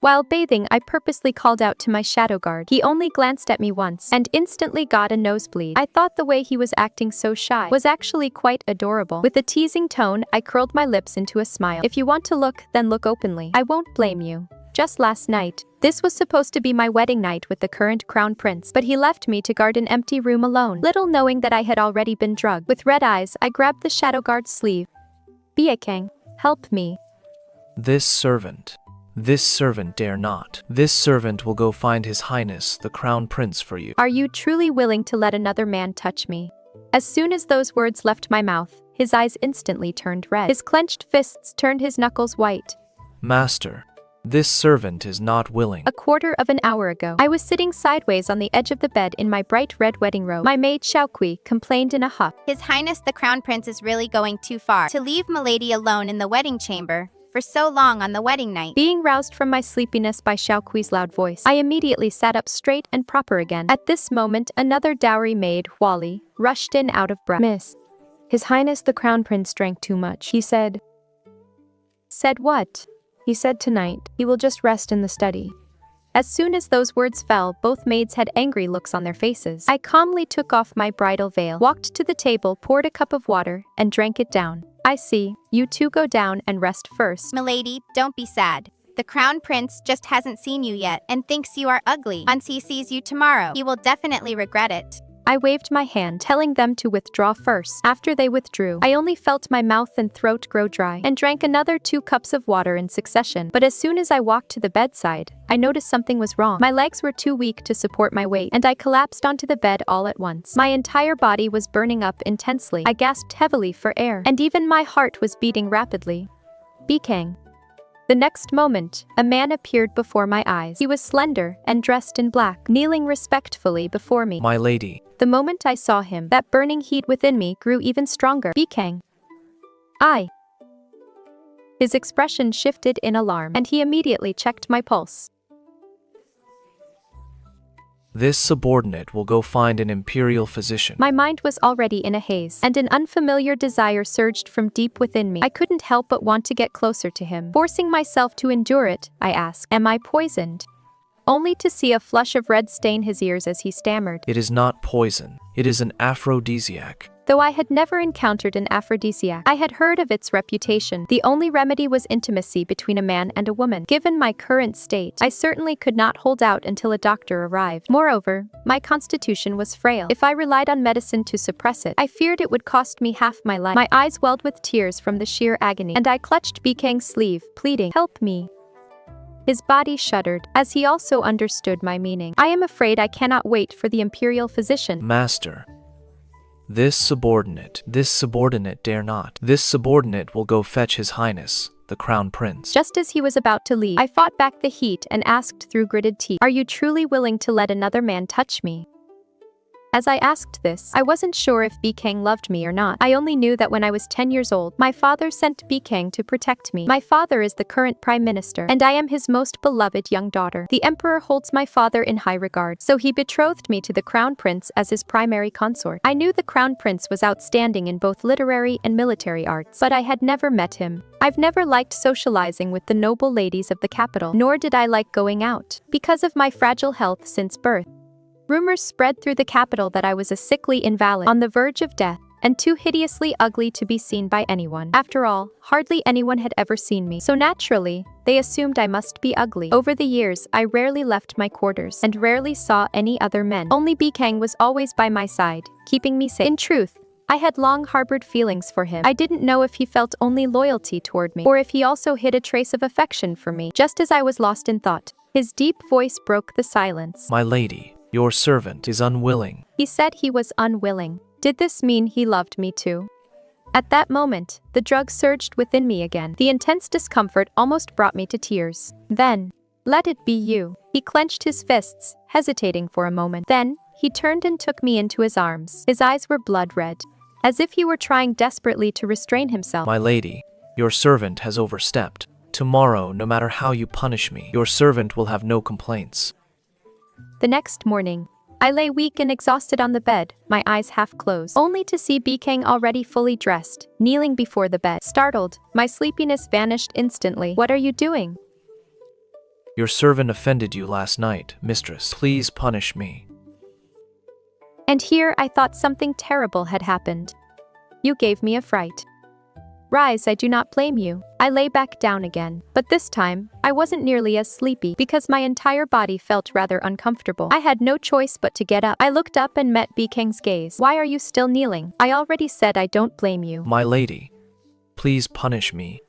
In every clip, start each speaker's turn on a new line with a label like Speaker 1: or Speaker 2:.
Speaker 1: While bathing, I purposely called out to my shadow guard. He only glanced at me once and instantly got a nosebleed. I thought the way he was acting so shy was actually quite adorable. With a teasing tone, I curled my lips into a smile. If you want to look, then look openly. I won't blame you. Just last night, this was supposed to be my wedding night with the current crown prince, but he left me to guard an empty room alone, little knowing that I had already been drugged. With red eyes, I grabbed the shadow guard's sleeve. Beicang, help me.
Speaker 2: This servant dare not. This servant will go find His Highness, the Crown Prince, for you.
Speaker 1: Are you truly willing to let another man touch me? As soon as those words left my mouth, his eyes instantly turned red. His clenched fists turned his knuckles white.
Speaker 2: Master, this servant is not willing.
Speaker 1: A quarter of an hour ago, I was sitting sideways on the edge of the bed in my bright red wedding robe. My maid Xiaoqui complained in a huff.
Speaker 3: His Highness the Crown Prince is really going too far to leave Milady alone in the wedding chamber for so long on the wedding night.
Speaker 1: Being roused from my sleepiness by Xiaoqui's loud voice, I immediately sat up straight and proper again. At this moment, another dowry maid, Wally, rushed in out of breath.
Speaker 4: Miss, His Highness the Crown Prince drank too much. He said.
Speaker 1: Said what?
Speaker 4: He said tonight, he will just rest in the study.
Speaker 1: As soon as those words fell, both maids had angry looks on their faces. I calmly took off my bridal veil, walked to the table, poured a cup of water, and drank it down. I see, you two go down and rest first.
Speaker 3: Milady, don't be sad. The Crown Prince just hasn't seen you yet and thinks you are ugly. Once he sees you tomorrow, he will definitely regret it.
Speaker 1: I waved my hand, telling them to withdraw first. After they withdrew, I only felt my mouth and throat grow dry and drank another 2 cups of water in succession. But as soon as I walked to the bedside, I noticed something was wrong. My legs were too weak to support my weight, and I collapsed onto the bed all at once. My entire body was burning up intensely. I gasped heavily for air, and even my heart was beating rapidly. Beicang. The next moment, a man appeared before my eyes. He was slender and dressed in black, kneeling respectfully before me.
Speaker 2: My lady.
Speaker 1: The moment I saw him, that burning heat within me grew even stronger. Beicang. His expression shifted in alarm, and he immediately checked my pulse.
Speaker 2: This subordinate will go find an imperial physician.
Speaker 1: My mind was already in a haze, and an unfamiliar desire surged from deep within me. I couldn't help but want to get closer to him. Forcing myself to endure it, I asked, "Am I poisoned?" Only to see a flush of red stain his ears as he stammered.
Speaker 2: It is not poison. It is an aphrodisiac.
Speaker 1: Though I had never encountered an aphrodisiac, I had heard of its reputation. The only remedy was intimacy between a man and a woman. Given my current state, I certainly could not hold out until a doctor arrived. Moreover, my constitution was frail. If I relied on medicine to suppress it, I feared it would cost me half my life. My eyes welled with tears from the sheer agony, and I clutched Beicang's sleeve, pleading, "Help me." His body shuddered, as he also understood my meaning. "I am afraid I cannot wait for the imperial physician."
Speaker 2: Master, this subordinate dare not. This subordinate will go fetch His Highness, the Crown Prince.
Speaker 1: Just as he was about to leave, I fought back the heat and asked through gritted teeth, "Are you truly willing to let another man touch me?" As I asked this, I wasn't sure if Beicang loved me or not. I only knew that when I was 10 years old, my father sent Beicang to protect me. My father is the current prime minister, and I am his most beloved young daughter. The emperor holds my father in high regard, so he betrothed me to the crown prince as his primary consort. I knew the crown prince was outstanding in both literary and military arts, but I had never met him. I've never liked socializing with the noble ladies of the capital, nor did I like going out, because of my fragile health since birth. Rumors spread through the capital that I was a sickly invalid, on the verge of death, and too hideously ugly to be seen by anyone. After all, hardly anyone had ever seen me, so naturally, they assumed I must be ugly. Over the years, I rarely left my quarters, and rarely saw any other men. Only Beicang was always by my side, keeping me safe. In truth, I had long harbored feelings for him. I didn't know if he felt only loyalty toward me, or if he also hid a trace of affection for me. Just as I was lost in thought, his deep voice broke the silence.
Speaker 2: My lady, your servant is unwilling.
Speaker 1: He said he was unwilling. Did this mean he loved me too? At that moment, the drug surged within me again. The intense discomfort almost brought me to tears. Then, "Let it be you." He clenched his fists, hesitating for a moment. Then, he turned and took me into his arms. His eyes were blood red, as if he were trying desperately to restrain himself.
Speaker 2: My lady, your servant has overstepped. Tomorrow, no matter how you punish me, your servant will have no complaints.
Speaker 1: The next morning, I lay weak and exhausted on the bed, my eyes half closed, only to see Beicang already fully dressed, kneeling before the bed. Startled, my sleepiness vanished instantly. "What are you doing?"
Speaker 2: Your servant offended you last night, mistress. Please punish me.
Speaker 1: And here I thought something terrible had happened. You gave me a fright. Rise, I do not blame you. I lay back down again. But this time, I wasn't nearly as sleepy because my entire body felt rather uncomfortable. I had no choice but to get up. I looked up and met Beicang's gaze. Why are you still kneeling? I already said I don't blame you.
Speaker 2: My lady, please punish me.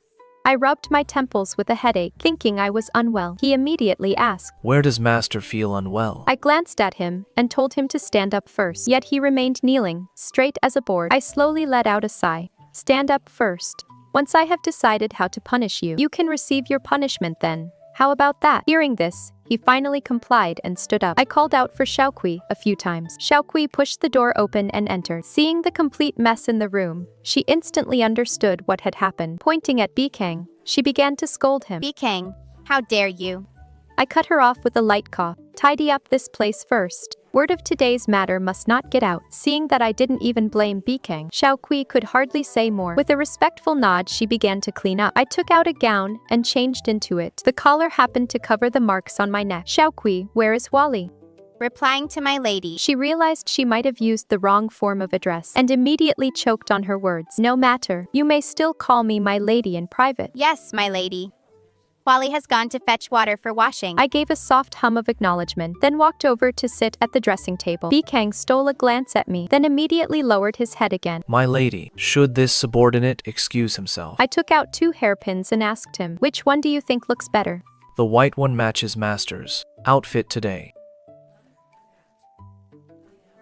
Speaker 1: I rubbed my temples with a headache, thinking I was unwell. He immediately asked,
Speaker 2: Where does master feel unwell?
Speaker 1: I glanced at him and told him to stand up first. Yet he remained kneeling, straight as a board. I slowly let out a sigh. Stand up first. Once I have decided how to punish you, you can receive your punishment then. How about that? Hearing this, he finally complied and stood up. I called out for Xiaokui a few times. Xiaokui pushed the door open and entered. Seeing the complete mess in the room, she instantly understood what had happened. Pointing at Beicang, she began to scold him.
Speaker 3: Beicang, how dare you?
Speaker 1: I cut her off with a light cough. Tidy up this place first. Word of today's matter must not get out. Seeing that I didn't even blame Beicang, Xiaokui could hardly say more. With a respectful nod, she began to clean up. I took out a gown and changed into it. The collar happened to cover the marks on my neck. Xiaokui, where is Wally?
Speaker 3: Replying to my lady.
Speaker 1: She realized she might have used the wrong form of address and immediately choked on her words. No matter. You may still call me my lady in private.
Speaker 3: Yes, my lady. Wally has gone to fetch water for washing.
Speaker 1: I gave a soft hum of acknowledgement, then walked over to sit at the dressing table. Beicang stole a glance at me, then immediately lowered his head again.
Speaker 2: My lady, should this subordinate excuse himself?
Speaker 1: I took out 2 hairpins and asked him, which one do you think looks better?
Speaker 2: The white one matches master's outfit today.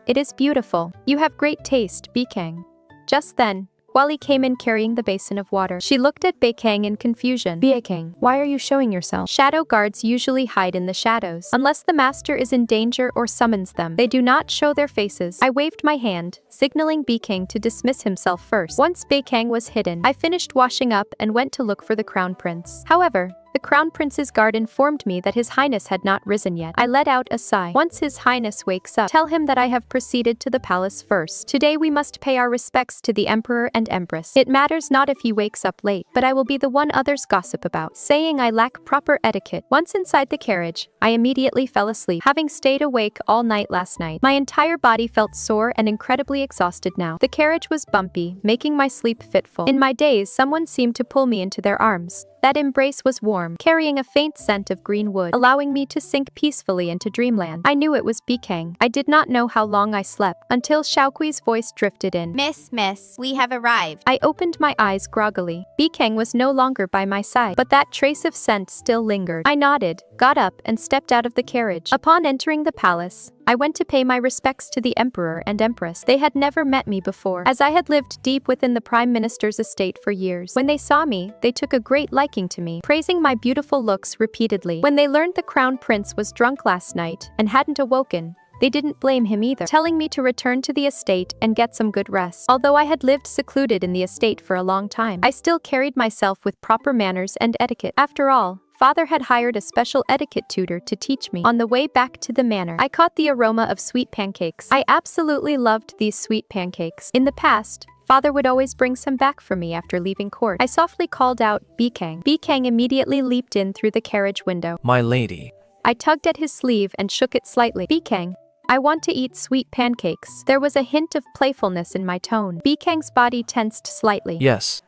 Speaker 1: It is beautiful. You have great taste, Beicang. Just then, Wally came in carrying the basin of water. She looked at Beicang in confusion.
Speaker 4: Beicang, why are you showing yourself?
Speaker 1: Shadow guards usually hide in the shadows. Unless the master is in danger or summons them, they do not show their faces. I waved my hand, signaling Beicang to dismiss himself first. Once Beicang was hidden, I finished washing up and went to look for the crown prince. However, the crown prince's guard informed me that his highness had not risen yet. I let out a sigh. Once his highness wakes up, tell him that I have proceeded to the palace first. Today we must pay our respects to the emperor and empress. It matters not if he wakes up late, but I will be the one others gossip about, saying I lack proper etiquette. Once inside the carriage, I immediately fell asleep, having stayed awake all night last night. My entire body felt sore and incredibly exhausted now. The carriage was bumpy, making my sleep fitful. In my daze, someone seemed to pull me into their arms. That embrace was warm, carrying a faint scent of green wood, allowing me to sink peacefully into dreamland. I knew it was Beicang. I did not know how long I slept, until Xiaokui's voice drifted in.
Speaker 3: Miss, we have arrived.
Speaker 1: I opened my eyes groggily. Beicang was no longer by my side, but that trace of scent still lingered. I nodded, got up, and stepped out of the carriage. Upon entering the palace, I went to pay my respects to the emperor and empress. They had never met me before, as I had lived deep within the prime minister's estate for years. When they saw me, they took a great liking to me, praising my beautiful looks repeatedly. When they learned the crown prince was drunk last night and hadn't awoken, they didn't blame him either, telling me to return to the estate and get some good rest. Although I had lived secluded in the estate for a long time, I still carried myself with proper manners and etiquette. After all, Father had hired a special etiquette tutor to teach me. On the way back to the manor, I caught the aroma of sweet pancakes. I absolutely loved these sweet pancakes. In the past, Father would always bring some back for me after leaving court. I softly called out, Beicang. Beicang immediately leaped in through the carriage window.
Speaker 2: My lady.
Speaker 1: I tugged at his sleeve and shook it slightly. Beicang, I want to eat sweet pancakes. There was a hint of playfulness in my tone. Beicang's body tensed slightly.
Speaker 2: Yes.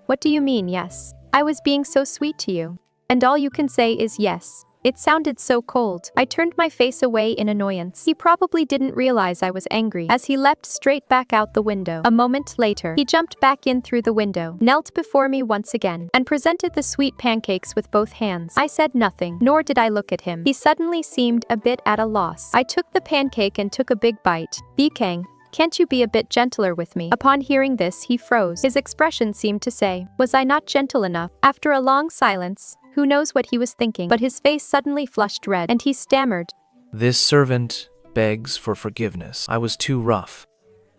Speaker 1: What do you mean, yes? I was being so sweet to you. And all you can say is yes. It sounded so cold. I turned my face away in annoyance. He probably didn't realize I was angry, as he leapt straight back out the window. A moment later, he jumped back in through the window, knelt before me once again, and presented the sweet pancakes with both hands. I said nothing, nor did I look at him. He suddenly seemed a bit at a loss. I took the pancake and took a big bite. Beicang, can't you be a bit gentler with me? Upon hearing this, he froze. His expression seemed to say, was I not gentle enough? After a long silence, who knows what he was thinking, but his face suddenly flushed red, and he stammered.
Speaker 2: This servant begs for forgiveness. I was too rough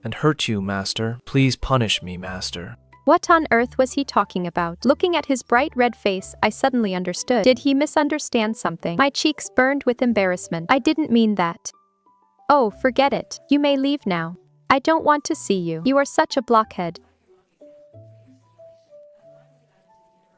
Speaker 2: and hurt you, master. Please punish me, master.
Speaker 1: What on earth was he talking about? Looking at his bright red face, I suddenly understood. Did he misunderstand something? My cheeks burned with embarrassment. I didn't mean that. Oh, forget it. You may leave now. I don't want to see you. You are such a blockhead.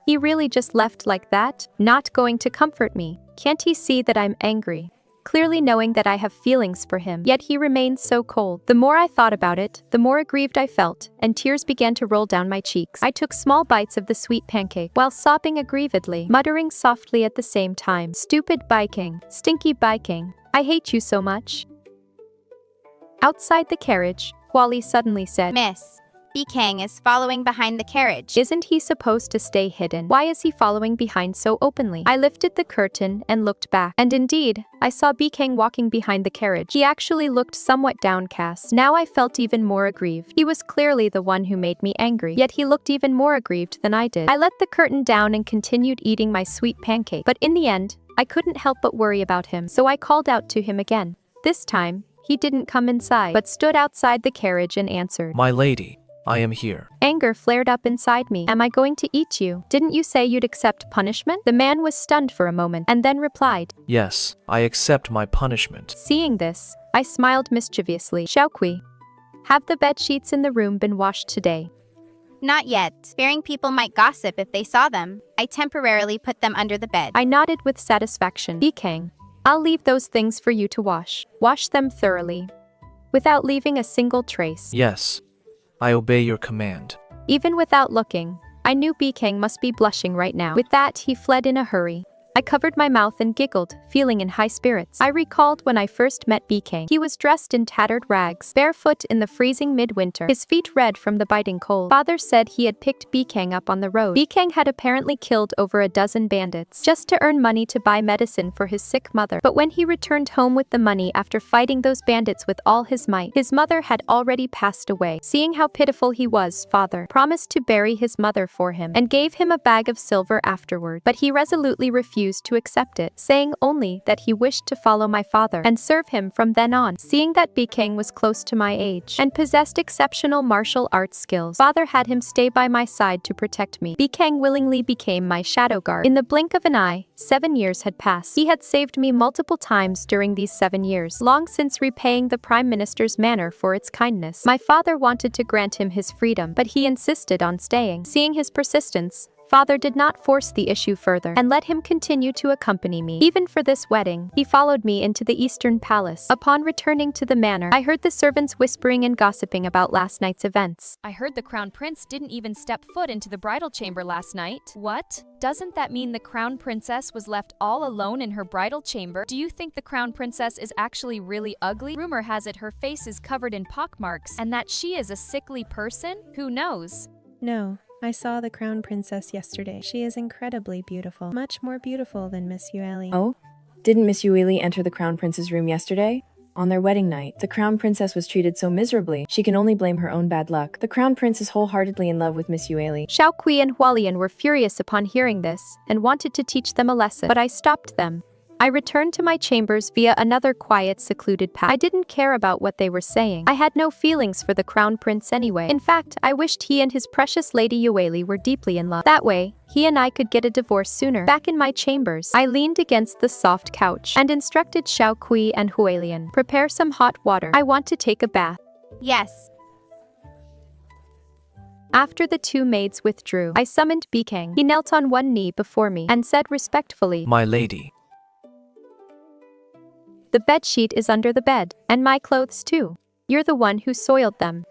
Speaker 1: He really just left like that, not going to comfort me. Can't he see that I'm angry? Clearly knowing that I have feelings for him, yet he remains so cold. The more I thought about it, the more aggrieved I felt, and tears began to roll down my cheeks. I took small bites of the sweet pancake, while sobbing aggrievedly, muttering softly at the same time, "Stupid Beicang, stinky Beicang, I hate you so much." Outside the carriage, Wally suddenly said,
Speaker 3: Miss, Beicang is following behind the carriage.
Speaker 1: "Isn't he supposed to stay hidden? Why is he following behind so openly?" I lifted the curtain and looked back, and indeed, I saw Beicang walking behind the carriage. He actually looked somewhat downcast. Now I felt even more aggrieved. He was clearly the one who made me angry, yet he looked even more aggrieved than I did. I let the curtain down and continued eating my sweet pancake, but in the end, I couldn't help but worry about him, so I called out to him again. This time, he didn't come inside, but stood outside the carriage and answered,
Speaker 2: My lady, I am here.
Speaker 1: Anger flared up inside me. "Am I going to eat you? Didn't you say you'd accept punishment?" The man was stunned for a moment, and then replied,
Speaker 2: Yes, I accept my punishment.
Speaker 1: Seeing this, I smiled mischievously. "Xiaoqui, have the bed sheets in the room been washed today?"
Speaker 3: Not yet. Fearing people might gossip if they saw them, I temporarily put them under the bed.
Speaker 1: I nodded with satisfaction. "Beicang, I'll leave those things for you to wash. Wash them thoroughly, without leaving a single trace."
Speaker 2: Yes, I obey your command.
Speaker 1: Even without looking, I knew Beicang must be blushing right now. With that, he fled in a hurry. I covered my mouth and giggled, feeling in high spirits. I recalled when I first met Beicang. He was dressed in tattered rags, barefoot in the freezing midwinter, his feet red from the biting cold. Father said he had picked Beicang up on the road. Beicang had apparently killed over a dozen bandits, just to earn money to buy medicine for his sick mother. But when he returned home with the money after fighting those bandits with all his might, his mother had already passed away. Seeing how pitiful he was, father promised to bury his mother for him, and gave him a bag of silver afterward. But he resolutely refused to accept it, saying only that he wished to follow my father and serve him from then on. Seeing that Beicang was close to my age and possessed exceptional martial arts skills, father had him stay by my side to protect me. Beicang willingly became my shadow guard. In the blink of an eye, 7 years had passed. He had saved me multiple times during these 7 years, long since repaying the Prime Minister's manor for its kindness. My father wanted to grant him his freedom, but he insisted on staying. Seeing his persistence, father did not force the issue further and let him continue to accompany me. Even for this wedding, he followed me into the Eastern Palace. Upon returning to the manor, I heard the servants whispering and gossiping about last night's events.
Speaker 5: I heard the Crown Prince didn't even step foot into the bridal chamber last night. What? Doesn't that mean the Crown Princess was left all alone in her bridal chamber? Do you think the Crown Princess is actually really ugly? Rumor has it her face is covered in pockmarks and that she is a sickly person? Who knows?
Speaker 6: No, I saw the Crown Princess yesterday. She is incredibly beautiful, much more beautiful than Miss Yueli.
Speaker 7: Oh? Didn't Miss Yueli enter the Crown Prince's room yesterday? On their wedding night, the Crown Princess was treated so miserably, she can only blame her own bad luck. The Crown Prince is wholeheartedly in love with Miss Yueli.
Speaker 1: Xiaoqui and Hualian were furious upon hearing this and wanted to teach them a lesson, but I stopped them. I returned to my chambers via another quiet, secluded path. I didn't care about what they were saying. I had no feelings for the Crown Prince anyway. In fact, I wished he and his precious Lady Yueli were deeply in love. That way, he and I could get a divorce sooner. Back in my chambers, I leaned against the soft couch and instructed Xiaoqui and Hualian, prepare some hot water. I want to take a bath.
Speaker 3: Yes.
Speaker 1: After the two maids withdrew, I summoned Beicang. He knelt on one knee before me and said respectfully,
Speaker 2: My lady.
Speaker 1: The bedsheet is under the bed, and my clothes too. You're the one who soiled them.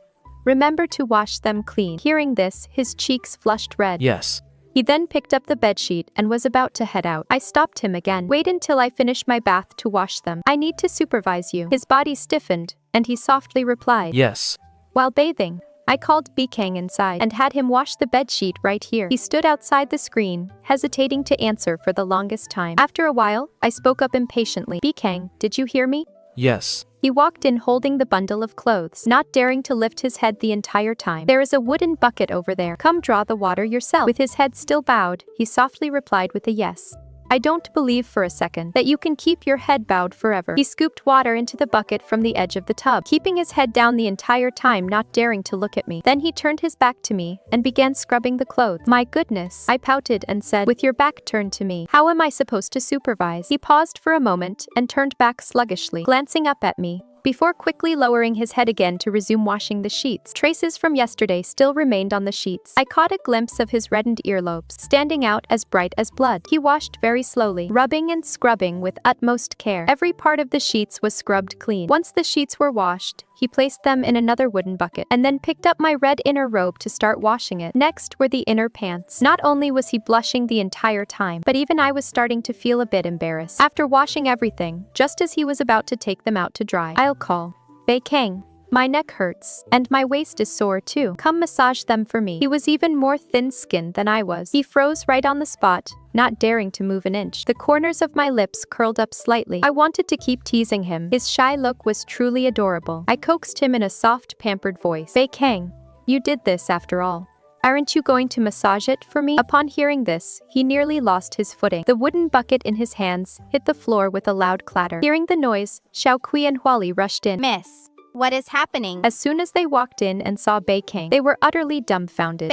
Speaker 1: Remember to wash them clean. Hearing this, his cheeks flushed red.
Speaker 2: Yes.
Speaker 1: He then picked up the bedsheet and was about to head out. I stopped him again. Wait until I finish my bath to wash them. I need to supervise you. His body stiffened, and he softly replied,
Speaker 2: Yes.
Speaker 1: While bathing, I called Beicang inside and had him wash the bedsheet right here. He stood outside the screen, hesitating to answer for the longest time. After a while, I spoke up impatiently. Beicang, did you hear me?
Speaker 2: Yes.
Speaker 1: He walked in holding the bundle of clothes, not daring to lift his head the entire time. There is a wooden bucket over there. Come draw the water yourself. With his head still bowed, he softly replied with a yes. I don't believe for a second that you can keep your head bowed forever. He scooped water into the bucket from the edge of the tub, keeping his head down the entire time, not daring to look at me. Then he turned his back to me and began scrubbing the clothes. My goodness, I pouted and said, with your back turned to me, how am I supposed to supervise? He paused for a moment and turned back sluggishly, glancing up at me, before quickly lowering his head again to resume washing the sheets. Traces from yesterday still remained on the sheets. I caught a glimpse of his reddened earlobes, standing out as bright as blood. He washed very slowly, rubbing and scrubbing with utmost care. Every part of the sheets was scrubbed clean. Once the sheets were washed, he placed them in another wooden bucket, and then picked up my red inner robe to start washing it. Next were the inner pants. Not only was he blushing the entire time, but even I was starting to feel a bit embarrassed. After washing everything, just as he was about to take them out to dry, I'll call, Beicang. My neck hurts, and my waist is sore too. Come massage them for me. He was even more thin-skinned than I was. He froze right on the spot, not daring to move an inch. The corners of my lips curled up slightly. I wanted to keep teasing him. His shy look was truly adorable. I coaxed him in a soft, pampered voice. Beicang, you did this after all. Aren't you going to massage it for me? Upon hearing this, he nearly lost his footing. The wooden bucket in his hands hit the floor with a loud clatter. Hearing the noise, Xiaoqui and Huali rushed in.
Speaker 3: Miss, what is happening?
Speaker 1: As soon as they walked in and saw Beicang, they were utterly dumbfounded.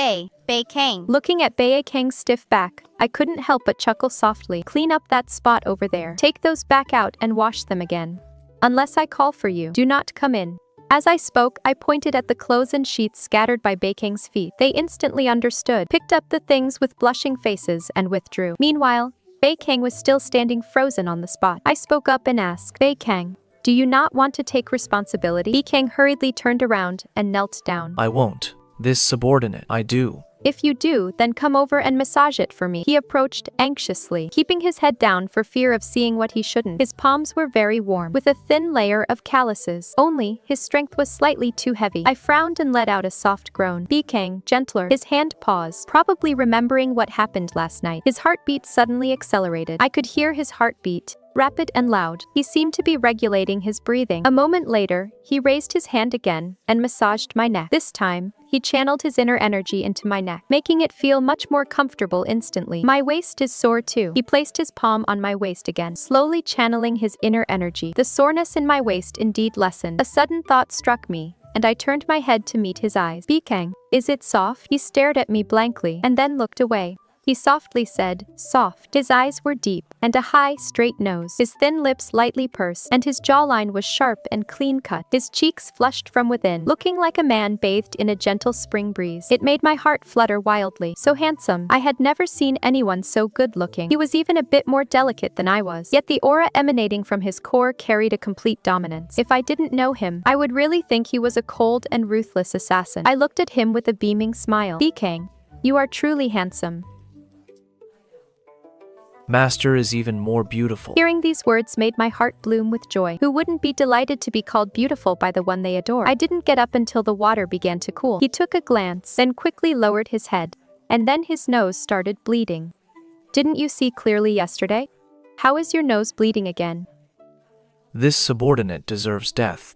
Speaker 3: Beicang.
Speaker 1: Looking at Beicang's stiff back, I couldn't help but chuckle softly. Clean up that spot over there. Take those back out and wash them again. Unless I call for you, do not come in. As I spoke, I pointed at the clothes and sheets scattered by Beicang's feet. They instantly understood, picked up the things with blushing faces, and withdrew. Meanwhile, Beicang was still standing frozen on the spot. I spoke up and asked, Beicang, do you not want to take responsibility? Beicang hurriedly turned around and knelt down.
Speaker 2: I won't. This subordinate, I do.
Speaker 1: If you do, then come over and massage it for me. He approached anxiously, keeping his head down for fear of seeing what he shouldn't. His palms were very warm, with a thin layer of calluses. Only, his strength was slightly too heavy. I frowned and let out a soft groan. Beicang, gentler. His hand paused, probably remembering what happened last night. His heartbeat suddenly accelerated. I could hear his heartbeat, rapid and loud. He seemed to be regulating his breathing. A moment later, he raised his hand again and massaged my neck. This time, he channeled his inner energy into my neck, making it feel much more comfortable instantly. My waist is sore too. He placed his palm on my waist again, slowly channeling his inner energy. The soreness in my waist indeed lessened. A sudden thought struck me, and I turned my head to meet his eyes. Beicang, is it soft? He stared at me blankly, and then looked away. He softly said, soft. His eyes were deep, and a high, straight nose. His thin lips lightly pursed, and his jawline was sharp and clean-cut. His cheeks flushed from within, looking like a man bathed in a gentle spring breeze. It made my heart flutter wildly. So handsome. I had never seen anyone so good-looking. He was even a bit more delicate than I was. Yet the aura emanating from his core carried a complete dominance. If I didn't know him, I would really think he was a cold and ruthless assassin. I looked at him with a beaming smile. Beicang, you are truly handsome.
Speaker 2: Master is even more beautiful.
Speaker 1: Hearing these words made my heart bloom with joy. Who wouldn't be delighted to be called beautiful by the one they adore? I didn't get up until the water began to cool. He took a glance, then quickly lowered his head, and then his nose started bleeding. Didn't you see clearly yesterday? How is your nose bleeding again?
Speaker 2: This subordinate deserves death.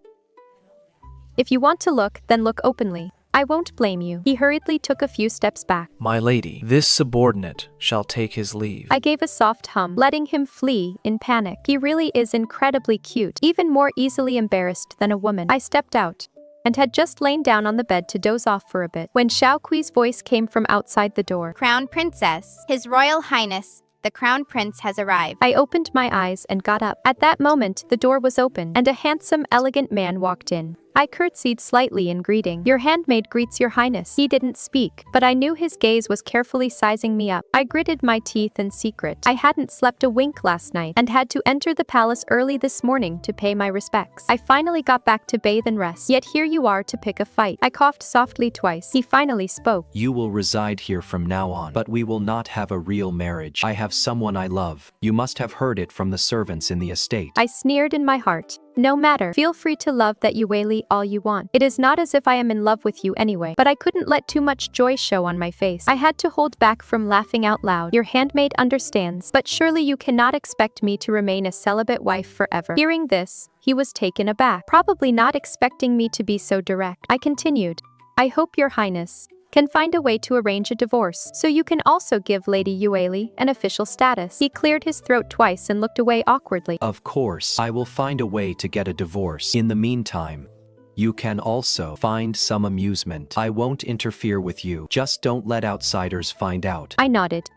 Speaker 1: If you want to look, then look openly. I won't blame you. He hurriedly took a few steps back.
Speaker 2: My lady, this subordinate shall take his leave.
Speaker 1: I gave a soft hum, letting him flee in panic. He really is incredibly cute, even more easily embarrassed than a woman. I stepped out, and had just lain down on the bed to doze off for a bit, when Xiaoqui's voice came from outside the door.
Speaker 3: Crown Princess, His Royal Highness, the Crown Prince has arrived.
Speaker 1: I opened my eyes and got up. At that moment, the door was open, and a handsome, elegant man walked in. I curtsied slightly in greeting. Your handmaid greets your highness. He didn't speak, but I knew his gaze was carefully sizing me up. I gritted my teeth in secret. I hadn't slept a wink last night, and had to enter the palace early this morning to pay my respects. I finally got back to bathe and rest, yet here you are to pick a fight. I coughed softly twice. He finally spoke.
Speaker 8: You will reside here from now on, but we will not have a real marriage. I have someone I love. You must have heard it from the servants in the estate.
Speaker 1: I sneered in my heart. No matter. Feel free to love that Yueli all you want. It is not as if I am in love with you anyway. But I couldn't let too much joy show on my face. I had to hold back from laughing out loud. Your handmaid understands. But surely you cannot expect me to remain a celibate wife forever. Hearing this, he was taken aback, probably not expecting me to be so direct. I continued. I hope your highness can find a way to arrange a divorce, so you can also give Lady Yueli an official status. He cleared his throat twice and looked away awkwardly.
Speaker 8: Of course, I will find a way to get a divorce. In the meantime, you can also find some amusement. I won't interfere with you. Just don't let outsiders find out.
Speaker 1: I nodded.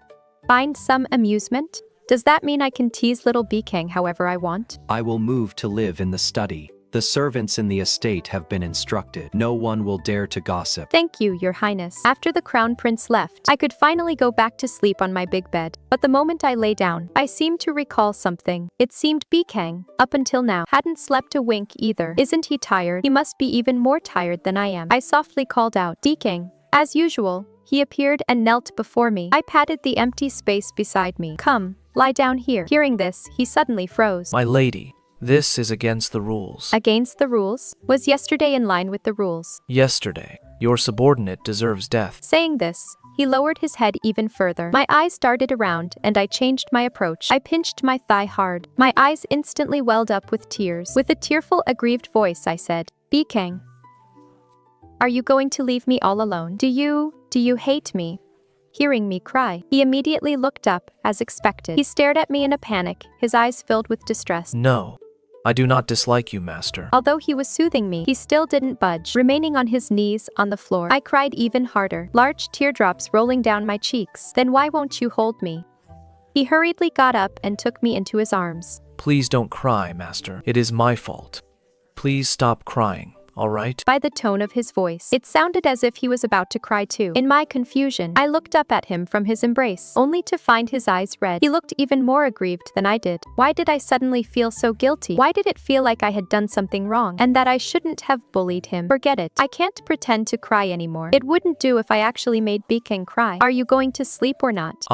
Speaker 1: Find some amusement? Does that mean I can tease little Beicang however I want?
Speaker 8: I will move to live in the study. The servants in the estate have been instructed. No one will dare to gossip.
Speaker 1: Thank you, Your Highness. After the crown prince left, I could finally go back to sleep on my big bed. But the moment I lay down, I seemed to recall something. It seemed Beicang, up until now, hadn't slept a wink either. Isn't he tired? He must be even more tired than I am. I softly called out, Beicang. As usual, he appeared and knelt before me. I patted the empty space beside me. Come, lie down here. Hearing this, he suddenly froze.
Speaker 2: My lady, this is against the rules.
Speaker 1: Against the rules? Was yesterday in line with the rules?
Speaker 2: Yesterday, your subordinate deserves death.
Speaker 1: Saying this, he lowered his head even further. My eyes darted around and I changed my approach. I pinched my thigh hard. My eyes instantly welled up with tears. With a tearful, aggrieved voice, I said, Beicang, are you going to leave me all alone? Do you hate me? Hearing me cry, he immediately looked up, as expected. He stared at me in a panic, his eyes filled with distress.
Speaker 2: No, I do not dislike you, master.
Speaker 1: Although he was soothing me, he still didn't budge, remaining on his knees on the floor. I cried even harder, large teardrops rolling down my cheeks. Then why won't you hold me? He hurriedly got up and took me into his arms.
Speaker 2: Please don't cry, master. It is my fault. Please stop crying. All right?
Speaker 1: By the tone of his voice, it sounded as if he was about to cry too. In my confusion, I looked up at him from his embrace, only to find his eyes red. He looked even more aggrieved than I did. Why did I suddenly feel so guilty? Why did it feel like I had done something wrong, and that I shouldn't have bullied him? Forget it. I can't pretend to cry anymore. It wouldn't do if I actually made Beicang cry. Are you going to sleep or not?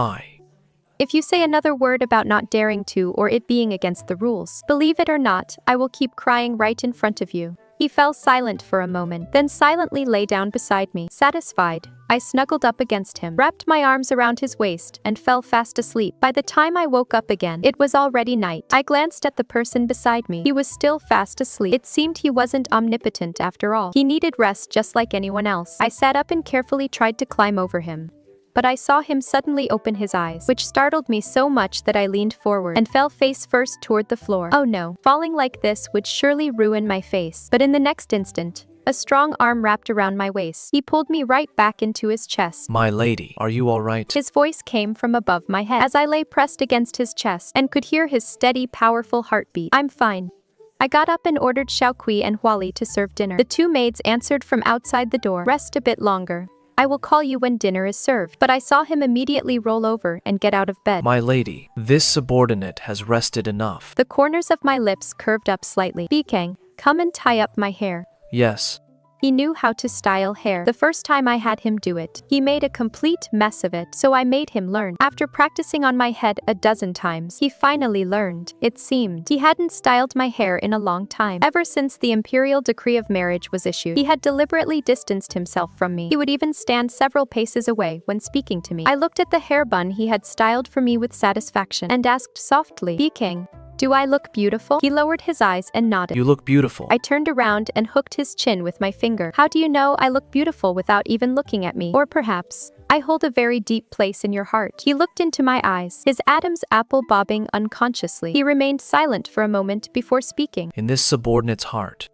Speaker 1: If you say another word about not daring to or it being against the rules, believe it or not, I will keep crying right in front of you. He fell silent for a moment, then silently lay down beside me. Satisfied, I snuggled up against him, wrapped my arms around his waist, and fell fast asleep. By the time I woke up again, it was already night. I glanced at the person beside me. He was still fast asleep. It seemed he wasn't omnipotent after all. He needed rest just like anyone else. I sat up and carefully tried to climb over him. But I saw him suddenly open his eyes, which startled me so much that I leaned forward and fell face first toward the floor. Oh no, falling like this would surely ruin my face. But in the next instant, a strong arm wrapped around my waist. He pulled me right back into his chest.
Speaker 2: My lady, are you all right?
Speaker 1: His voice came from above my head as I lay pressed against his chest and could hear his steady, powerful heartbeat. I'm fine. I got up and ordered Xiaokui and Huali to serve dinner. The two maids answered from outside the door. Rest a bit longer. I will call you when dinner is served. But I saw him immediately roll over and get out of bed.
Speaker 2: My lady, this subordinate has rested enough.
Speaker 1: The corners of my lips curved up slightly. Beicang, come and tie up my hair.
Speaker 2: Yes.
Speaker 1: He knew how to style hair. The first time I had him do it, he made a complete mess of it, so I made him learn. After practicing on my head a dozen times, he finally learned. It seemed he hadn't styled my hair in a long time. Ever since the imperial decree of marriage was issued, he had deliberately distanced himself from me. He would even stand several paces away when speaking to me. I looked at the hair bun he had styled for me with satisfaction and asked softly, Beicang, do I look beautiful? He lowered his eyes and nodded.
Speaker 2: You look beautiful.
Speaker 1: I turned around and hooked his chin with my finger. How do you know I look beautiful without even looking at me? Or perhaps, I hold a very deep place in your heart. He looked into my eyes, his Adam's apple bobbing unconsciously. He remained silent for a moment before speaking.
Speaker 2: In this subordinate's heart,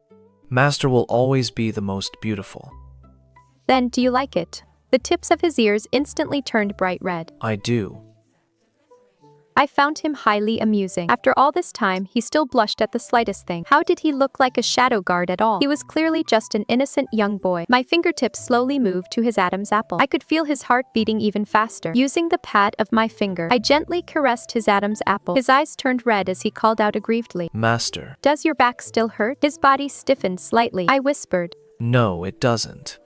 Speaker 2: master will always be the most beautiful.
Speaker 1: Then, do you like it? The tips of his ears instantly turned bright red.
Speaker 2: I do.
Speaker 1: I found him highly amusing. After all this time, he still blushed at the slightest thing. How did he look like a shadow guard at all? He was clearly just an innocent young boy. My fingertips slowly moved to his Adam's apple. I could feel his heart beating even faster. Using the pad of my finger, I gently caressed his Adam's apple. His eyes turned red as he called out aggrievedly,
Speaker 2: Master.
Speaker 1: Does your back still hurt? His body stiffened slightly. I whispered,
Speaker 2: No, it doesn't.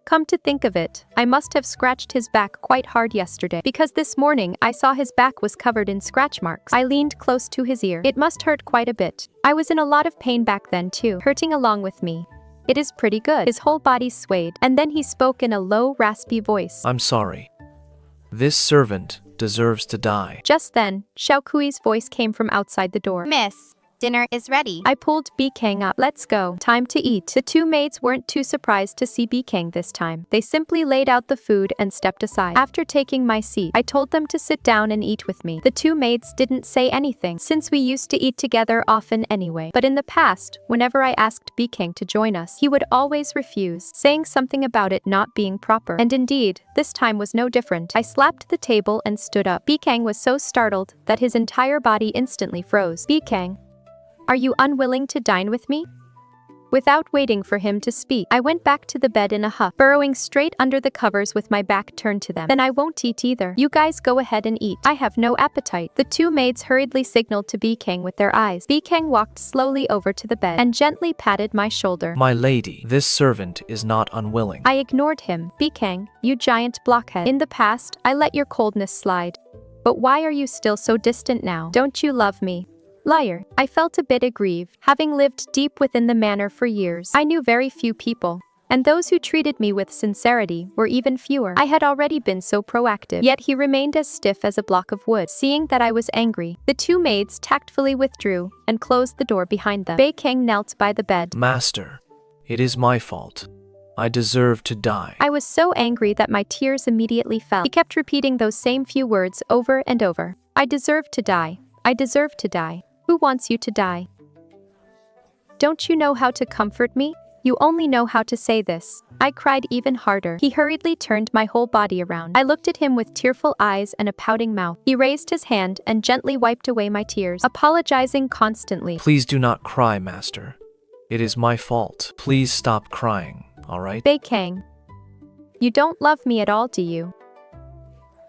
Speaker 1: Come to think of it, I must have scratched his back quite hard yesterday, because this morning I saw his back was covered in scratch marks. I leaned close to his ear. It must hurt quite a bit. I was in a lot of pain back then too, hurting along with me. It is pretty good. His whole body swayed, and then he spoke in a low, raspy voice.
Speaker 2: I'm sorry. This servant deserves to die.
Speaker 1: Just then, Xiaokui's voice came from outside the door.
Speaker 3: Miss, dinner is ready.
Speaker 1: I pulled Beicang up. Let's go. Time to eat. The two maids weren't too surprised to see Beicang this time. They simply laid out the food and stepped aside. After taking my seat, I told them to sit down and eat with me. The two maids didn't say anything, since we used to eat together often anyway. But in the past, whenever I asked Beicang to join us, he would always refuse, saying something about it not being proper. And indeed, this time was no different. I slapped the table and stood up. Beicang was so startled that his entire body instantly froze. Beicang, are you unwilling to dine with me? Without waiting for him to speak, I went back to the bed in a huff, burrowing straight under the covers with my back turned to them. Then I won't eat either. You guys go ahead and eat. I have no appetite. The two maids hurriedly signaled to Beicang with their eyes. Beicang walked slowly over to the bed and gently patted my shoulder.
Speaker 2: My lady, this servant is not unwilling.
Speaker 1: I ignored him. Beicang, you giant blockhead. In the past, I let your coldness slide. But why are you still so distant now? Don't you love me? Liar. I felt a bit aggrieved. Having lived deep within the manor for years, I knew very few people, and those who treated me with sincerity were even fewer. I had already been so proactive, yet he remained as stiff as a block of wood. Seeing that I was angry, the two maids tactfully withdrew and closed the door behind them. Beicang knelt by the bed.
Speaker 2: Master, it is my fault. I deserve to die.
Speaker 1: I was so angry that my tears immediately fell. He kept repeating those same few words over and over. I deserve to die. I deserve to die. Who wants you to die? Don't you know how to comfort me? You only know how to say this. I cried even harder. He hurriedly turned my whole body around. I looked at him with tearful eyes and a pouting mouth. He raised his hand and gently wiped away my tears, apologizing constantly.
Speaker 2: Please do not cry, master. It is my fault. Please stop crying, all right?
Speaker 1: Beicang, you don't love me at all, do you?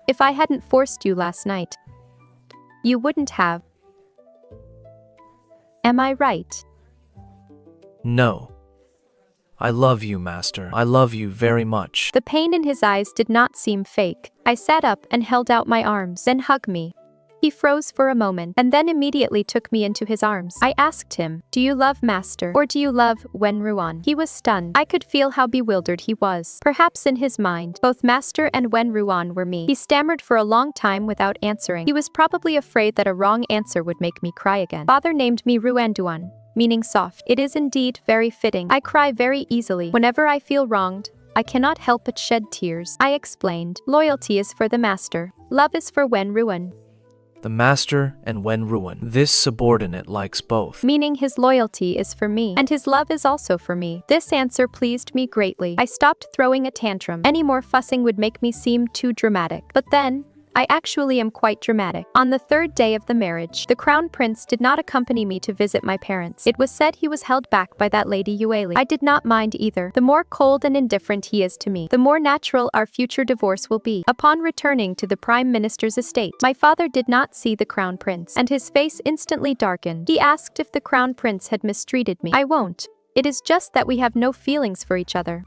Speaker 1: If I hadn't forced you last night, you wouldn't have. Am I right?
Speaker 2: No. I love you, master. I love you very much.
Speaker 1: The pain in his eyes did not seem fake. I sat up and held out my arms, then hugged me. He froze for a moment and then immediately took me into his arms. I asked him, do you love master or do you love Wenruan? He was stunned. I could feel how bewildered he was. Perhaps in his mind, both master and Wenruan were me. He stammered for a long time without answering. He was probably afraid that a wrong answer would make me cry again. Father named me Ruanduan, meaning soft. It is indeed very fitting. I cry very easily. Whenever I feel wronged, I cannot help but shed tears. I explained, loyalty is for the master. Love is for Wenruan.
Speaker 2: The master and Wenruan. This subordinate likes both.
Speaker 1: Meaning his loyalty is for me, and his love is also for me. This answer pleased me greatly. I stopped throwing a tantrum. Any more fussing would make me seem too dramatic. But then, I actually am quite dramatic. On the third day of the marriage, the crown prince did not accompany me to visit my parents. It was said he was held back by that lady Yueli. I did not mind either. The more cold and indifferent he is to me, the more natural our future divorce will be. Upon returning to the prime minister's estate, my father did not see the crown prince, and his face instantly darkened. He asked if the crown prince had mistreated me. I won't. It is just that we have no feelings for each other.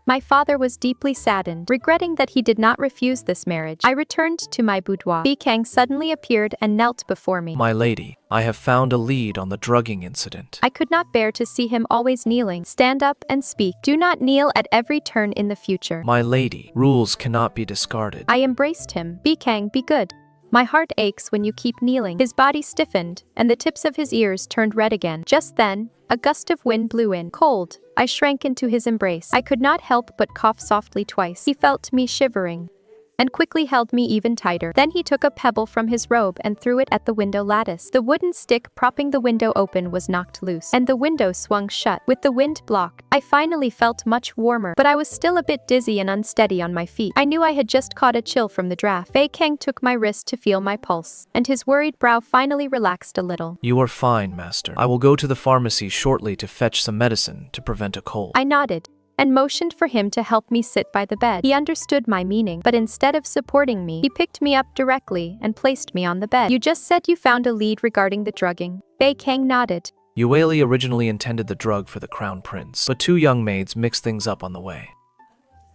Speaker 1: My father was deeply saddened, regretting that he did not refuse this marriage. I returned to my boudoir. Beicang suddenly appeared and knelt before me.
Speaker 2: My lady, I have found a lead on the drugging incident.
Speaker 1: I could not bear to see him always kneeling. Stand up and speak. Do not kneel at every turn in the future.
Speaker 2: My lady, rules cannot be discarded.
Speaker 1: I embraced him. Beicang, be good. My heart aches when you keep kneeling. His body stiffened, and the tips of his ears turned red again. Just then, a gust of wind blew in. Cold, I shrank into his embrace. I could not help but cough softly twice. He felt me shivering and quickly held me even tighter. Then he took a pebble from his robe and threw it at the window lattice. The wooden stick propping the window open was knocked loose, and the window swung shut. With the wind blocked, I finally felt much warmer, but I was still a bit dizzy and unsteady on my feet. I knew I had just caught a chill from the draft. Beicang took my wrist to feel my pulse, and his worried brow finally relaxed a little.
Speaker 2: You are fine, master. I will go to the pharmacy shortly to fetch some medicine to prevent a cold.
Speaker 1: I nodded and motioned for him to help me sit by the bed. He understood my meaning, but instead of supporting me, he picked me up directly and placed me on the bed. You just said you found a lead regarding the drugging. Beicang nodded.
Speaker 2: Yueli originally intended the drug for the crown prince, but two young maids mixed things up on the way,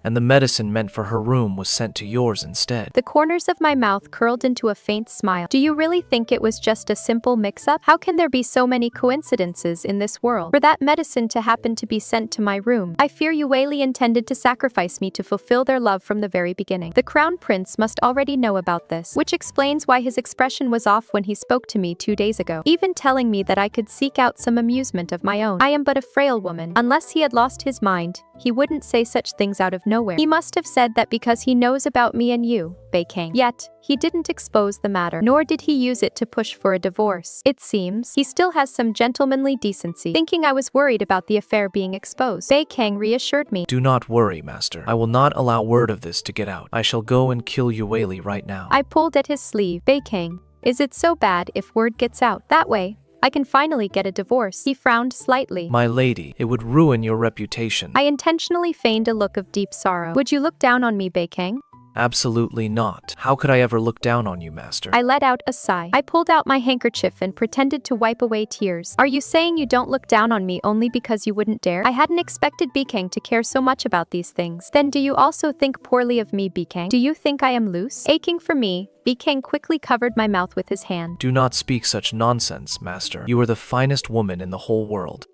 Speaker 2: and the medicine meant for her room was sent to yours instead.
Speaker 1: The corners of my mouth curled into a faint smile. Do you really think it was just a simple mix-up? How can there be so many coincidences in this world? For that medicine to happen to be sent to my room, I fear Yueli intended to sacrifice me to fulfill their love from the very beginning. The crown prince must already know about this, which explains why his expression was off when he spoke to me 2 days ago, even telling me that I could seek out some amusement of my own. I am but a frail woman. Unless he had lost his mind, he wouldn't say such things out of nowhere. He must have said that because he knows about me and you, Beicang. Yet, he didn't expose the matter, nor did he use it to push for a divorce. It seems he still has some gentlemanly decency. Thinking I was worried about the affair being exposed, Beicang reassured me.
Speaker 2: Do not worry, master. I will not allow word of this to get out. I shall go and kill Yueli right now.
Speaker 1: I pulled at his sleeve. Beicang, is it so bad if word gets out? That way, I can finally get a divorce. He frowned slightly.
Speaker 2: My lady, it would ruin your reputation.
Speaker 1: I intentionally feigned a look of deep sorrow. Would you look down on me, Beicang?
Speaker 2: Absolutely not. How could I ever look down on you, master?
Speaker 1: I let out a sigh. I pulled out my handkerchief and pretended to wipe away tears. Are you saying you don't look down on me only because you wouldn't dare? I hadn't expected Beicang to care so much about these things. Then do you also think poorly of me, Beicang? Do you think I am loose? Aching for me, Beicang quickly covered my mouth with his hand.
Speaker 2: Do not speak such nonsense, master. You are the finest woman in the whole world.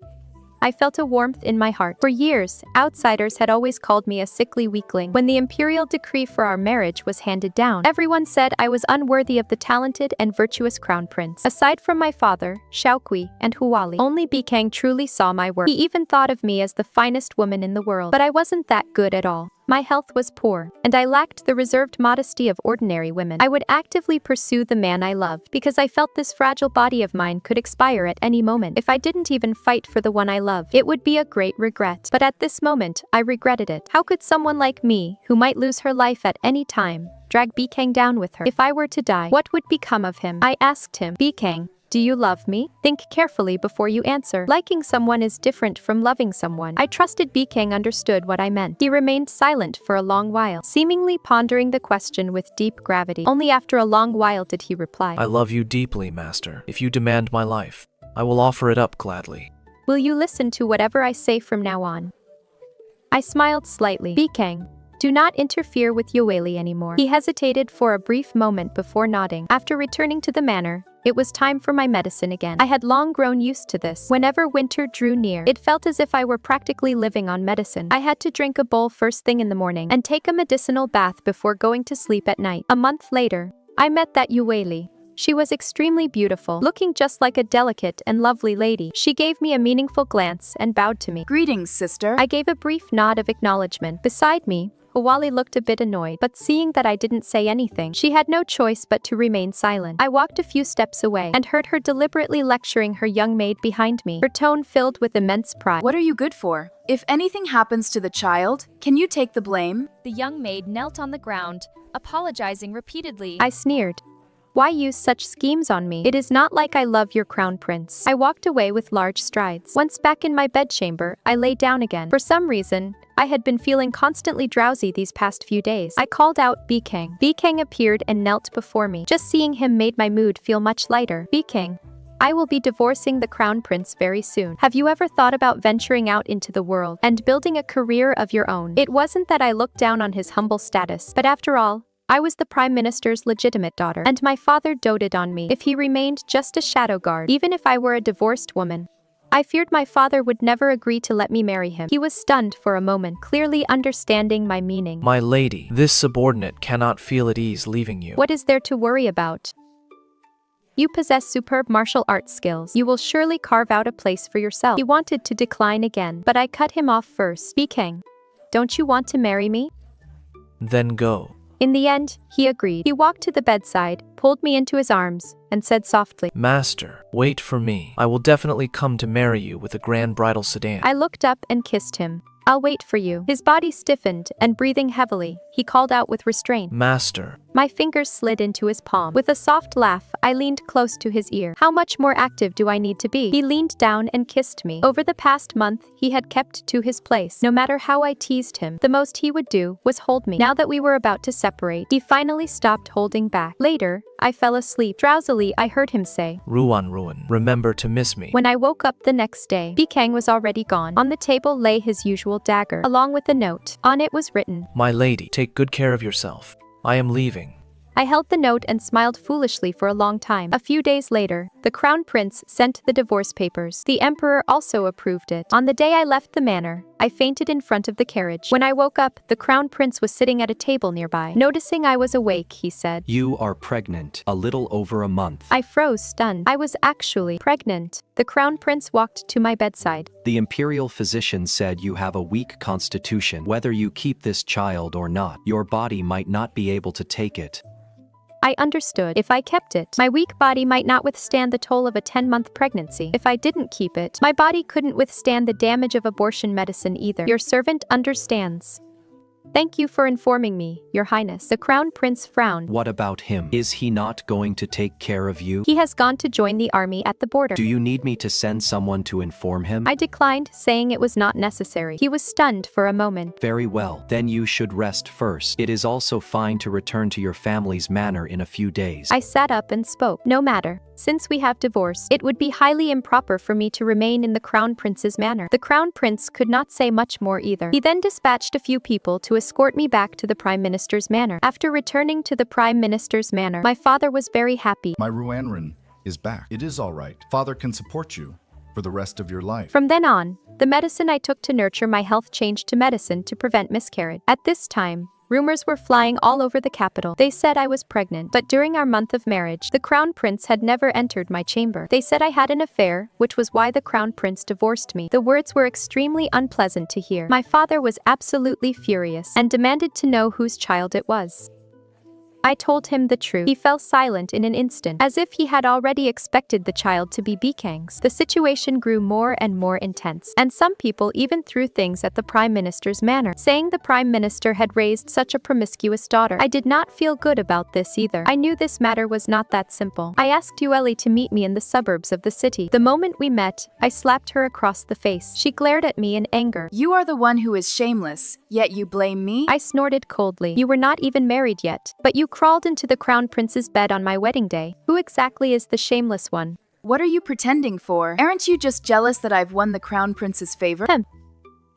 Speaker 1: I felt a warmth in my heart. For years, outsiders had always called me a sickly weakling. When the imperial decree for our marriage was handed down, everyone said I was unworthy of the talented and virtuous crown prince. Aside from my father, Shaokui, and Huali, only Beicang truly saw my worth. He even thought of me as the finest woman in the world. But I wasn't that good at all. My health was poor, and I lacked the reserved modesty of ordinary women. I would actively pursue the man I loved because I felt this fragile body of mine could expire at any moment. If I didn't even fight for the one I loved, it would be a great regret. But at this moment, I regretted it. How could someone like me, who might lose her life at any time, drag Beicang down with her? If I were to die, what would become of him? I asked him, Beicang, do you love me? Think carefully before you answer. Liking someone is different from loving someone. I trusted Beicang understood what I meant. He remained silent for a long while, seemingly pondering the question with deep gravity. Only after a long while did he reply.
Speaker 2: I love you deeply, master. If you demand my life, I will offer it up gladly.
Speaker 1: Will you listen to whatever I say from now on? I smiled slightly. Beicang, do not interfere with Yoeli anymore. He hesitated for a brief moment before nodding. After returning to the manor, it was time for my medicine again. I had long grown used to this. Whenever winter drew near, it felt as if I were practically living on medicine. I had to drink a bowl first thing in the morning and take a medicinal bath before going to sleep at night. A month later, I met that Yoeli. She was extremely beautiful, looking just like a delicate and lovely lady. She gave me a meaningful glance and bowed to me.
Speaker 9: Greetings, sister.
Speaker 1: I gave a brief nod of acknowledgement. Beside me, Huali looked a bit annoyed, but seeing that I didn't say anything, she had no choice but to remain silent. I walked a few steps away and heard her deliberately lecturing her young maid behind me, her tone filled with immense pride.
Speaker 9: What are you good for? If anything happens to the child, can you take the blame?
Speaker 5: The young maid knelt on the ground, apologizing repeatedly.
Speaker 1: I sneered. Why use such schemes on me? It is not like I love your crown prince. I walked away with large strides. Once back in my bedchamber, I lay down again. For some reason, I had been feeling constantly drowsy these past few days. I called out Beicang. Beicang appeared and knelt before me. Just seeing him made my mood feel much lighter. Beicang, I will be divorcing the crown prince very soon. Have you ever thought about venturing out into the world and building a career of your own? It wasn't that I looked down on his humble status, but after all, I was the prime minister's legitimate daughter, and my father doted on me. If he remained just a shadow guard, even if I were a divorced woman, I feared my father would never agree to let me marry him. He was stunned for a moment, clearly understanding my meaning.
Speaker 2: My lady, this subordinate cannot feel at ease leaving you.
Speaker 1: What is there to worry about? You possess superb martial arts skills. You will surely carve out a place for yourself. He wanted to decline again, but I cut him off first. Beicang, don't you want to marry me?
Speaker 2: Then go.
Speaker 1: In the end, he agreed. He walked to the bedside, pulled me into his arms, and said softly,
Speaker 2: Master, wait for me. I will definitely come to marry you with a grand bridal sedan.
Speaker 1: I looked up and kissed him. I'll wait for you. His body stiffened, and breathing heavily, he called out with restraint.
Speaker 2: Master.
Speaker 1: My fingers slid into his palm. With a soft laugh, I leaned close to his ear. How much more active do I need to be? He leaned down and kissed me. Over the past month, he had kept to his place. No matter how I teased him, the most he would do was hold me. Now that we were about to separate, he finally stopped holding back. Later, I fell asleep. Drowsily, I heard him say,
Speaker 2: Ruan, remember to miss me.
Speaker 1: When I woke up the next day, Beicang was already gone. On the table lay his usual dagger, along with a note. On it was written,
Speaker 2: My lady, take good care of yourself. I am leaving.
Speaker 1: I held the note and smiled foolishly for a long time. A few days later, the crown prince sent the divorce papers. The emperor also approved it. On the day I left the manor, I fainted in front of the carriage. When I woke up, the crown prince was sitting at a table nearby. Noticing I was awake, he said,
Speaker 8: You are pregnant, a little over a month.
Speaker 1: I froze, stunned. I was actually pregnant. The crown prince walked to my bedside.
Speaker 8: The imperial physician said you have a weak constitution. Whether you keep this child or not, your body might not be able to take it.
Speaker 1: I understood. If I kept it, my weak body might not withstand the toll of a 10-month pregnancy. If I didn't keep it, my body couldn't withstand the damage of abortion medicine either. Your servant understands. Thank you for informing me, Your Highness. The Crown Prince frowned.
Speaker 8: What about him? Is he not going to take care of you?
Speaker 1: He has gone to join the army at the border.
Speaker 8: Do you need me to send someone to inform him?
Speaker 1: I declined, saying it was not necessary. He was stunned for a moment.
Speaker 8: Very well. Then you should rest first. It is also fine to return to your family's manor in a few days.
Speaker 1: I sat up and spoke. No matter. Since we have divorced, it would be highly improper for me to remain in the Crown Prince's manor. The Crown Prince could not say much more either. He then dispatched a few people to escort me back to the Prime Minister's manor. After returning to the Prime Minister's manor, my father was very happy.
Speaker 10: My Ruanran is back. It is all right. Father can support you for the rest of your life.
Speaker 1: From then on, the medicine I took to nurture my health changed to medicine to prevent miscarriage. At this time, rumors were flying all over the capital. They said I was pregnant, but during our month of marriage, the Crown Prince had never entered my chamber. They said I had an affair, which was why the Crown Prince divorced me. The words were extremely unpleasant to hear. My father was absolutely furious and demanded to know whose child it was. I told him the truth. He fell silent in an instant, as if he had already expected the child to be Beicang's. The situation grew more and more intense, and some people even threw things at the Prime Minister's manor, saying the Prime Minister had raised such a promiscuous daughter. I did not feel good about this either. I knew this matter was not that simple. I asked Yueli to meet me in the suburbs of the city. The moment we met, I slapped her across the face. She glared at me in anger.
Speaker 9: You are the one who is shameless, yet you blame me?
Speaker 1: I snorted coldly. You were not even married yet, but you crawled into the Crown Prince's bed on my wedding day. Who exactly is the shameless one?
Speaker 9: What are you pretending for? Aren't you just jealous that I've won the Crown Prince's favor?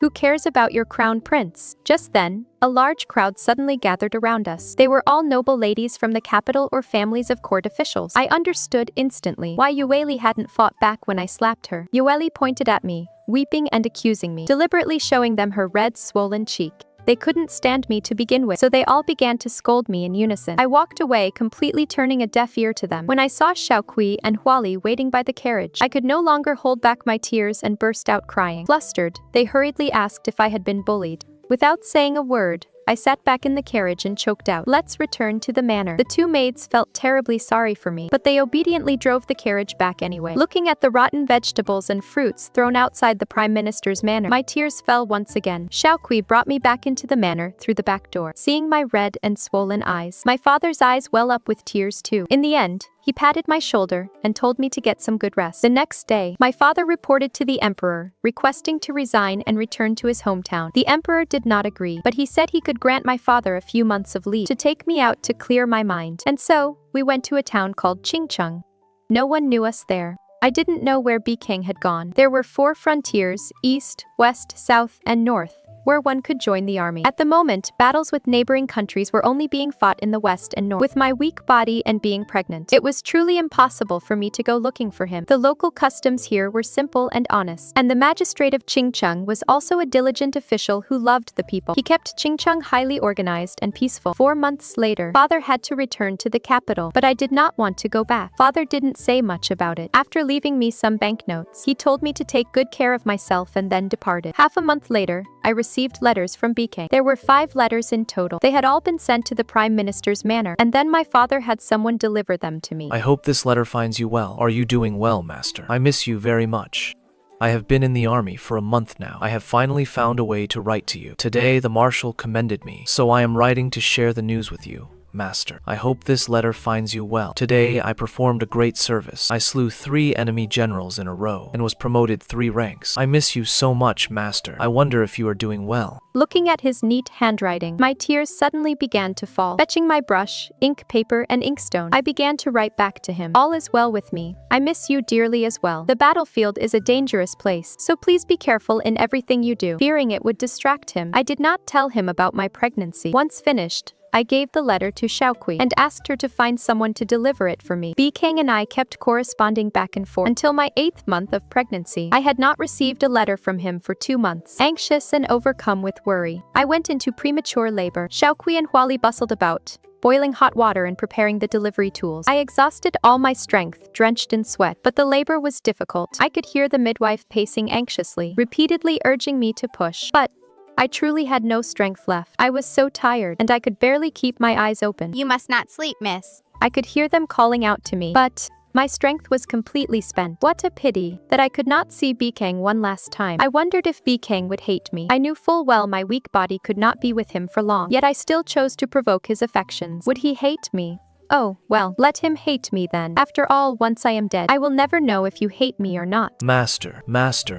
Speaker 1: Who cares about your Crown Prince? Just then, a large crowd suddenly gathered around us. They were all noble ladies from the capital or families of court officials. I understood instantly why Yueli hadn't fought back when I slapped her. Yueli pointed at me, weeping and accusing me, deliberately showing them her red, swollen cheek. They couldn't stand me to begin with, so they all began to scold me in unison. I walked away, completely turning a deaf ear to them. When I saw Xiaokui and Huali waiting by the carriage, I could no longer hold back my tears and burst out crying. Flustered, they hurriedly asked if I had been bullied. Without saying a word, I sat back in the carriage and choked out. Let's return to the manor. The two maids felt terribly sorry for me, but they obediently drove the carriage back anyway. Looking at the rotten vegetables and fruits thrown outside the Prime Minister's manor, my tears fell once again. Xiaokui brought me back into the manor through the back door. Seeing my red and swollen eyes, my father's eyes well up with tears too. In the end, he patted my shoulder and told me to get some good rest. The next day, my father reported to the emperor, requesting to resign and return to his hometown. The emperor did not agree, but he said he could grant my father a few months of leave to take me out to clear my mind. And so, we went to a town called Qingcheng. No one knew us there. I didn't know where Beicang had gone. There were 4 frontiers, east, west, south, and north, where one could join the army. At the moment, battles with neighboring countries were only being fought in the west and north. With my weak body and being pregnant, it was truly impossible for me to go looking for him. The local customs here were simple and honest, and the magistrate of Qingcheng was also a diligent official who loved the people. He kept Qingcheng highly organized and peaceful. 4 months later, father had to return to the capital, but I did not want to go back. Father didn't say much about it. After leaving me some banknotes, he told me to take good care of myself and then departed. Half a month later, I received letters from Beicang. There were 5 letters in total. They had all been sent to the Prime Minister's manor, and then my father had someone deliver them to me.
Speaker 2: I hope this letter finds you well. Are you doing well, master? I miss you very much. I have been in the army for a month now. I have finally found a way to write to you. Today, the marshal commended me, so I am writing to share the news with you. Master, I hope this letter finds you well. Today, I performed a great service. I slew 3 enemy generals in a row and was promoted 3 ranks. I miss you so much, Master. I wonder if you are doing well.
Speaker 1: Looking at his neat handwriting, my tears suddenly began to fall. Fetching my brush, ink, paper, and inkstone, I began to write back to him. All is well with me. I miss you dearly as well. The battlefield is a dangerous place, so please be careful in everything you do. Fearing it would distract him, I did not tell him about my pregnancy. Once finished, I gave the letter to Xiaokui and asked her to find someone to deliver it for me. Beicang and I kept corresponding back and forth until my 8th month of pregnancy. I had not received a letter from him for 2 months. Anxious and overcome with worry, I went into premature labor. Xiaokui and Huali bustled about, boiling hot water and preparing the delivery tools. I exhausted all my strength, drenched in sweat, but the labor was difficult. I could hear the midwife pacing anxiously, repeatedly urging me to push. But I truly had no strength left. I was so tired, and I could barely keep my eyes open.
Speaker 3: You must not sleep, miss.
Speaker 1: I could hear them calling out to me, but My strength was completely spent. What a pity that I could not see Beicang one last time. I wondered if Beicang would hate me. I knew full well my weak body could not be with him for long, yet I still chose to provoke his affections. Would he hate me? Oh, well, let him hate me then. After all, once I am dead, I will never know if you hate me or not.
Speaker 2: Master,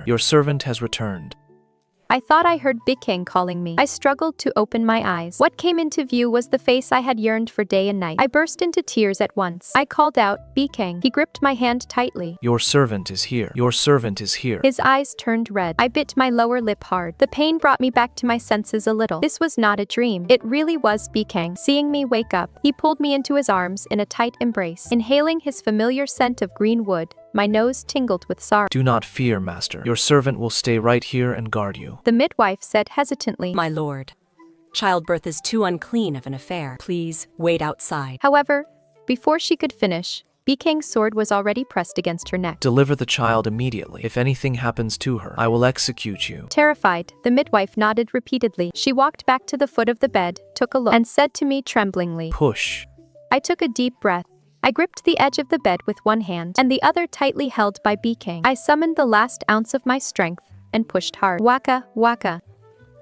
Speaker 2: your servant has returned.
Speaker 1: I thought I heard Beicang calling me. I struggled to open my eyes. What came into view was the face I had yearned for day and night. I burst into tears at once. I called out, Beicang. He gripped my hand tightly.
Speaker 2: Your servant is here. Your servant is here.
Speaker 1: His eyes turned red. I bit my lower lip hard. The pain brought me back to my senses a little. This was not a dream. It really was Beicang. Seeing me wake up, he pulled me into his arms in a tight embrace. Inhaling his familiar scent of green wood, my nose tingled with sorrow.
Speaker 2: Do not fear, master. Your servant will stay right here and guard you.
Speaker 1: The midwife said hesitantly,
Speaker 11: My lord, childbirth is too unclean of an affair. Please wait outside.
Speaker 1: However, before she could finish, Beicang's sword was already pressed against her neck.
Speaker 2: Deliver the child immediately. If anything happens to her, I will execute you.
Speaker 1: Terrified, the midwife nodded repeatedly. She walked back to the foot of the bed, took a look, and said to me tremblingly,
Speaker 2: Push.
Speaker 1: I took a deep breath. I gripped the edge of the bed with one hand and the other tightly held by Beicang. I summoned the last ounce of my strength and pushed hard. Waka, waka.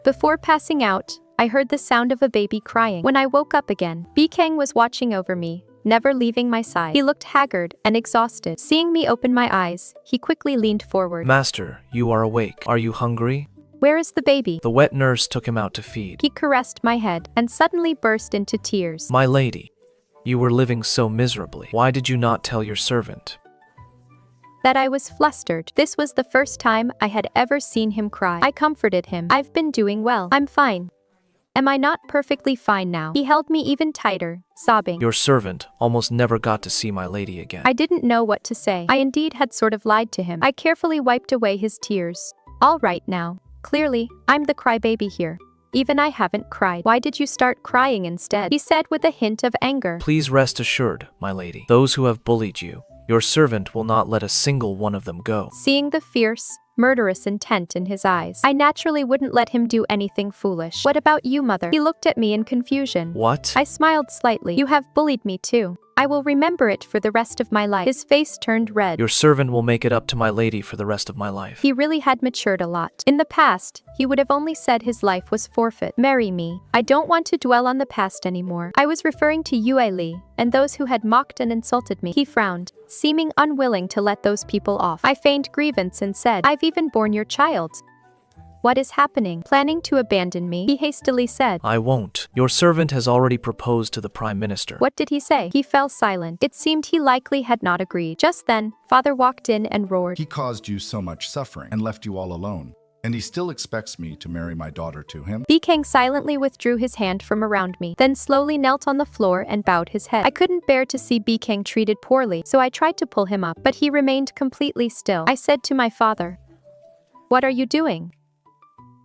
Speaker 1: Before passing out, I heard the sound of a baby crying. When I woke up again, Beicang was watching over me, never leaving my side. He looked haggard and exhausted. Seeing me open my eyes, he quickly leaned forward.
Speaker 2: Master, you are awake. Are you hungry?
Speaker 1: Where is the baby?
Speaker 2: The wet nurse took him out to feed.
Speaker 1: He caressed my head and suddenly burst into tears.
Speaker 2: My lady, you were living so miserably. Why did you not tell your servant
Speaker 1: that I was flustered? This was the first time I had ever seen him cry. I comforted him. I've been doing well. I'm fine. Am I not perfectly fine now? He held me even tighter, sobbing.
Speaker 2: Your servant almost never got to see my lady again.
Speaker 1: I didn't know what to say. I indeed had sort of lied to him. I carefully wiped away his tears. All right now. Clearly, I'm the crybaby here. Even I haven't cried. Why did you start crying instead? He said with a hint of anger.
Speaker 2: Please rest assured, my lady. Those who have bullied you, your servant will not let a single one of them go.
Speaker 1: Seeing the fierce, murderous intent in his eyes, I naturally wouldn't let him do anything foolish. What about you, mother? He looked at me in confusion.
Speaker 2: What?
Speaker 1: I smiled slightly. You have bullied me too. I will remember it for the rest of my life. His face turned red.
Speaker 2: Your servant will make it up to my lady for the rest of my life.
Speaker 1: He really had matured a lot. In the past, he would have only said his life was forfeit. Marry me. I don't want to dwell on the past anymore. I was referring to Yue Li and those who had mocked and insulted me. He frowned, seeming unwilling to let those people off. I feigned grievance and said, I've even borne your child. What is happening? Planning to abandon me? He hastily said.
Speaker 2: I won't. Your servant has already proposed to the Prime Minister.
Speaker 1: What did he say? He fell silent. It seemed he likely had not agreed. Just then, father walked in and roared.
Speaker 10: He caused you so much suffering and left you all alone. And he still expects me to marry my daughter to him?
Speaker 1: Beicang silently withdrew his hand from around me, then slowly knelt on the floor and bowed his head. I couldn't bear to see Beicang treated poorly, so I tried to pull him up, but he remained completely still. I said to my father, What are you doing?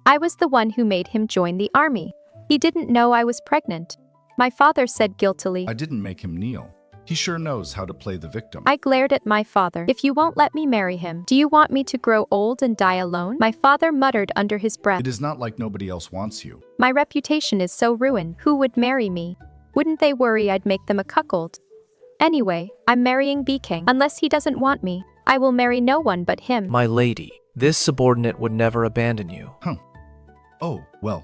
Speaker 1: I was the one who made him join the army. He didn't know I was pregnant. My father said guiltily.
Speaker 10: I didn't make him kneel. He sure knows how to play the victim.
Speaker 1: I glared at my father. If you won't let me marry him, do you want me to grow old and die alone? My father muttered under his breath.
Speaker 10: It is not like nobody else wants you.
Speaker 1: My reputation is so ruined. Who would marry me? Wouldn't they worry I'd make them a cuckold? Anyway, I'm marrying Beicang. Unless he doesn't want me, I will marry no one but him.
Speaker 2: My lady, this subordinate would never abandon you.
Speaker 10: Oh, well.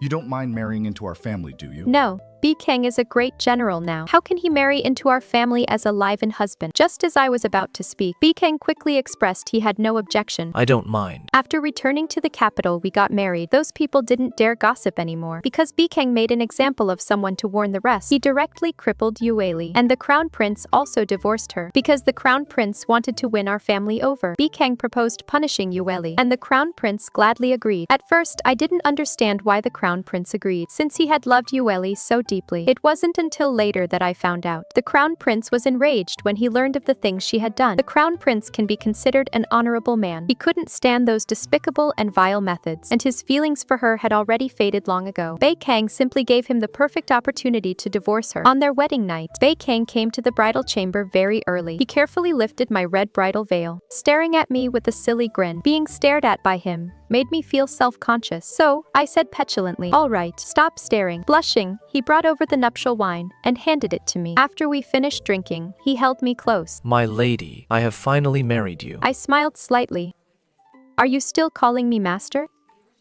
Speaker 10: You don't mind marrying into our family, do you?
Speaker 1: No. Beicang is a great general now. How can he marry into our family as a live-in husband? Just as I was about to speak, Beicang quickly expressed he had no objection.
Speaker 2: I don't mind.
Speaker 1: After returning to the capital, we got married. Those people didn't dare gossip anymore. Because Beicang made an example of someone to warn the rest, he directly crippled Yue Li. And the crown prince also divorced her. Because the crown prince wanted to win our family over. Beicang proposed punishing Yue Li, and the crown prince gladly agreed. At first, I didn't understand why the crown prince agreed, since he had loved Yue Li so deeply. It wasn't until later that I found out. The crown prince was enraged when he learned of the things she had done. The crown prince can be considered an honorable man. He couldn't stand those despicable and vile methods, and his feelings for her had already faded long ago. Beicang simply gave him the perfect opportunity to divorce her. On their wedding night, Beicang came to the bridal chamber very early. He carefully lifted my red bridal veil, staring at me with a silly grin. Being stared at by him, made me feel self-conscious. So, I said petulantly, "All right, stop staring." Blushing, he brought over the nuptial wine and handed it to me. After we finished drinking, he held me close.
Speaker 2: My lady, I have finally married you.
Speaker 1: I smiled slightly. "Are you still calling me master?"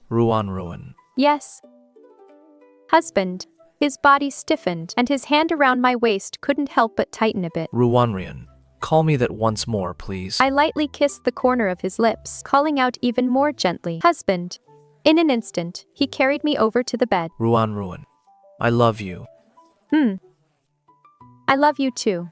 Speaker 2: Ruan.
Speaker 1: "Yes." "Husband." His body stiffened, and his hand around my waist couldn't help but tighten a bit.
Speaker 2: Ruanrian. Call me that once more, please.
Speaker 1: I lightly kissed the corner of his lips, calling out even more gently, "Husband." In an instant, he carried me over to the bed.
Speaker 2: Ruan. I love you.
Speaker 1: I love you too.